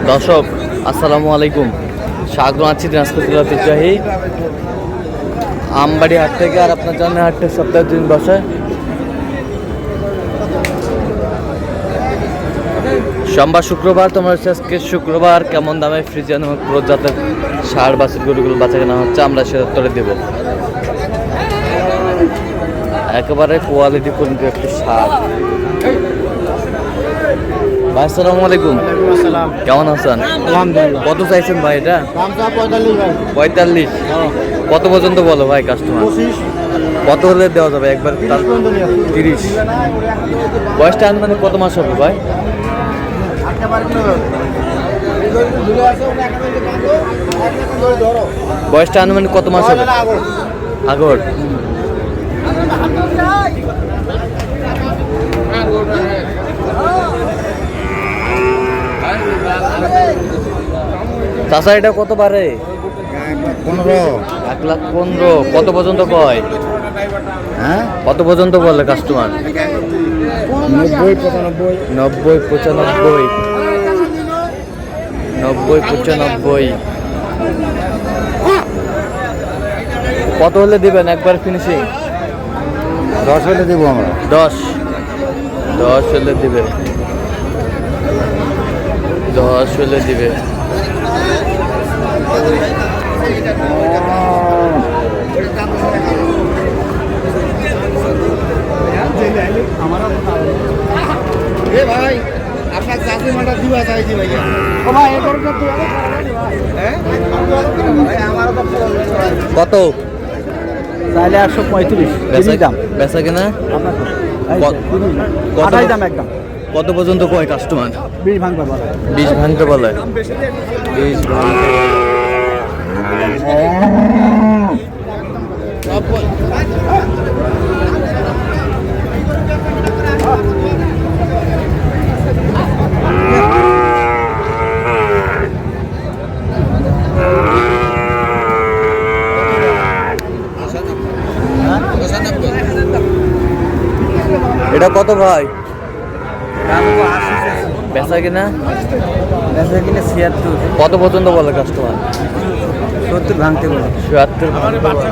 দর্শক আসসালামু আলাইকুম, স্বাগত আছি দিনাজপুর জেলা ঐতিহ্যবাহী আমবাড়ি হাট থেকে। আর আপনার জানেন হাটটা সপ্তাহে 3 বসে, সোমবার শুক্রবার। তোমার আজকে শুক্রবার কেমন দামে ফ্রিজিয়ান এবং ক্রোজ জাতের ষাঁড় বাছুর গরুগুলো বাঁচা কেনা হচ্ছে আমরা সে উত্তরে দেব। একেবারে কোয়ালিটি পূর্ণ একটি ষাঁড়। ভাই আসসালামু আলাইকুম। কেমন আছেন? কত চাইছেন ভাই এটা? 45। কত পর্যন্ত বলো ভাই কাস্টমার? কত হলে দেওয়া যাবে একবার? 30। বয়সটা মানে কত মাস হবে ভাই? বয়সটা আনুমানিক কত মাস হবে? আগর। চাষা এটা কত পারে? 1,15,000। কত পর্যন্ত কয়? হ্যাঁ, কত পর্যন্ত বলে কাস্টমার? 90-95। কত হলে দিবেন একবার ফিনিশিং? 10 হলে দেবো আমরা। 10 হলে দিবে। 10 হলে দিবে। ভাই আপনার চাষি মাটা দিবা চাইছি ভাইয়া। কত চাইলে 135 দাম। বেচা কেনা দাম একদম। কত পর্যন্ত কয় কাস্টমার? 20 ভাঙতে বলে। 20 ভাঙতে বলে। 20 ভাঙতে। এটা কত ভাই? বেচা কিনা? 76। কত পর্যন্ত বলে কাস্টমার? 70 ভাঙতে বলে। 76 ভাঙতে বলে।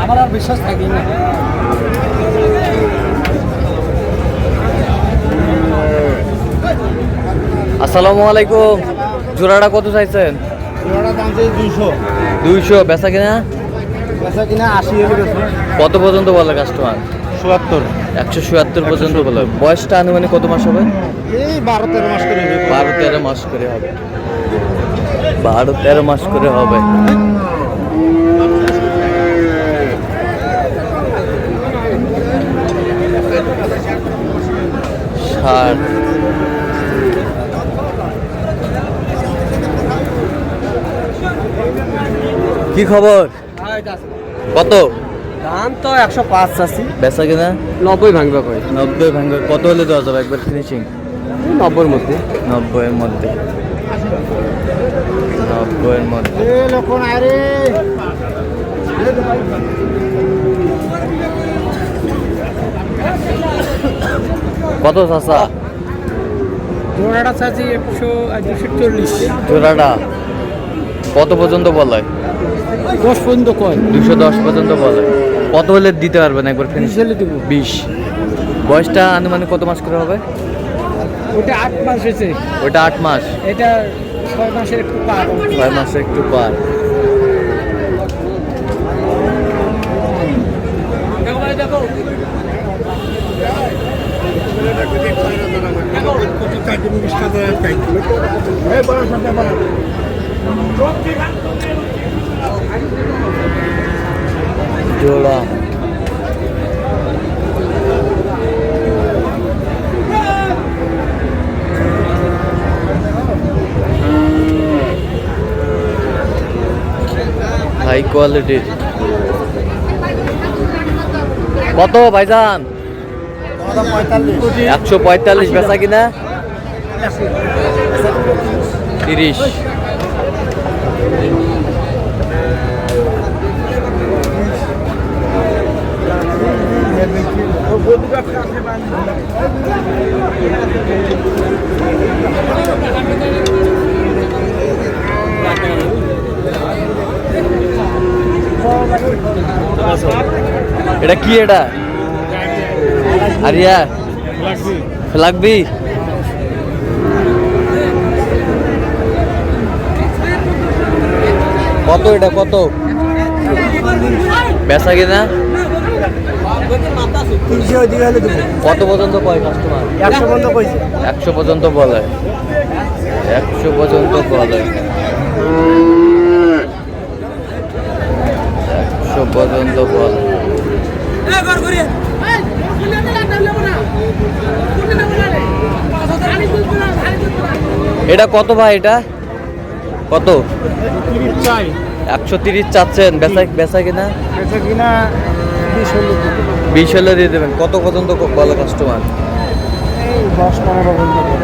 আমার আর বিশ্বাস থাকি না। আসসালামু আলাইকুম। জোড়াটা কত চাইছেন? জোড়াটা দাম চাই 200। 200। বেচা কিনা? বেচা কিনা 80 হলে বেচবো। কত পর্যন্ত বলে কাস্টমার? 77। 177 পর্যন্ত বলে। বয়সটা আনুমানিক কত মাস হবে? এই 12-13 মাস করে হবে। 12-13 মাস করে হবে। 12-13 মাস করে হবে। ষাট। কি খবর? কত দাম তো 105 চাচ্ছি। বেচা কিনা? 90 ভাঙবে কই। 90 ভাঙবে। কত হলে দেওয়া যাবে একবার ফিনিশিং? 90-এর মধ্যে। 90-এর মধ্যে। 90-এর মধ্যে। লোকন আরে কত চাচা? জোড়াটা চাচ্ছি 140। জোড়াটা কত পর্যন্ত বলে? 10 পর্যন্ত কয়। 210 পর্যন্ত বলে। কত হলে দিতে পারবেন একবার 20 হলে দিব। 20। বয়সটা আনুমানিক কত মাস করে হবে? ওটা 8 মাস হয়েছে। ওটা 8 মাস। এটা 6 মাসের একটু পার। 6 মাসে একটু পার। দেখো জোড়া। হাই কোয়ালিটির। কত ভাইজান? 145 বেচা কিনা 30। এটা কি? এটা আরিয়া লাগবি। কত এটা? কত বেচা কিনা? কত পর্যন্ত কয় কাস্টমার? 100 পর্যন্ত বলে। 100 পর্যন্ত বলে। 100 পর্যন্ত বলে। এটা কত ভাই? এটা কত? 130 চাচ্ছেন। বেচা কিনা 20 হলে দিয়ে দেবেন। কত পর্যন্ত বলে কাস্টমার?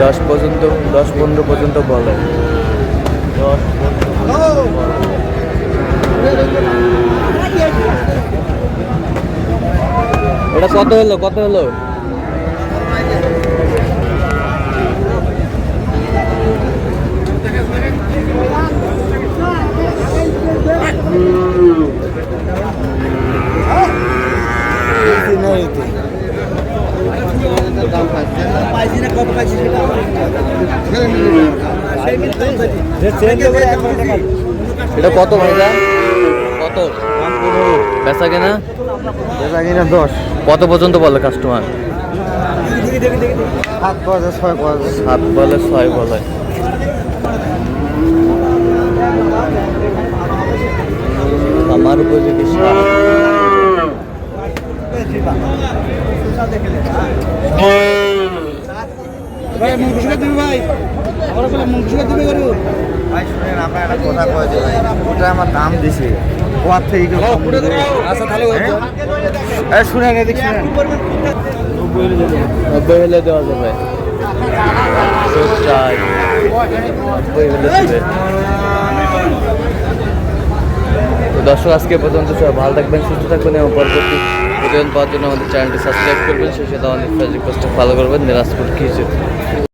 10 পর্যন্ত, 10-15 পর্যন্ত বলে। 10 এটা কত হলো? কত হলো? এটা কত ভাইয়া? কত বেচা কেনা? 10। কত পর্যন্ত বলে কাস্টমার? 7 বলে, 6 বলে। আমার উপযোগী সার। ওটা আমার দাম দিছে। আচ্ছা তাহলে শুনেন, এদিক শুনেন। 90 হলে দেওয়া যাবে। 90 হলে দেবে। তো দর্শক আজকে পর্যন্ত সবাই ভালো থাকবেন, সুস্থ থাকবেন এবং পরবর্তী ভিডিও পাওয়ার জন্য আমাদের চ্যানেলটি সাবস্ক্রাইব করবেন। সেই সাথে আমাদের ফেসবুক পেজটা ফলো করবেন। দিনাজপুর কৃষি।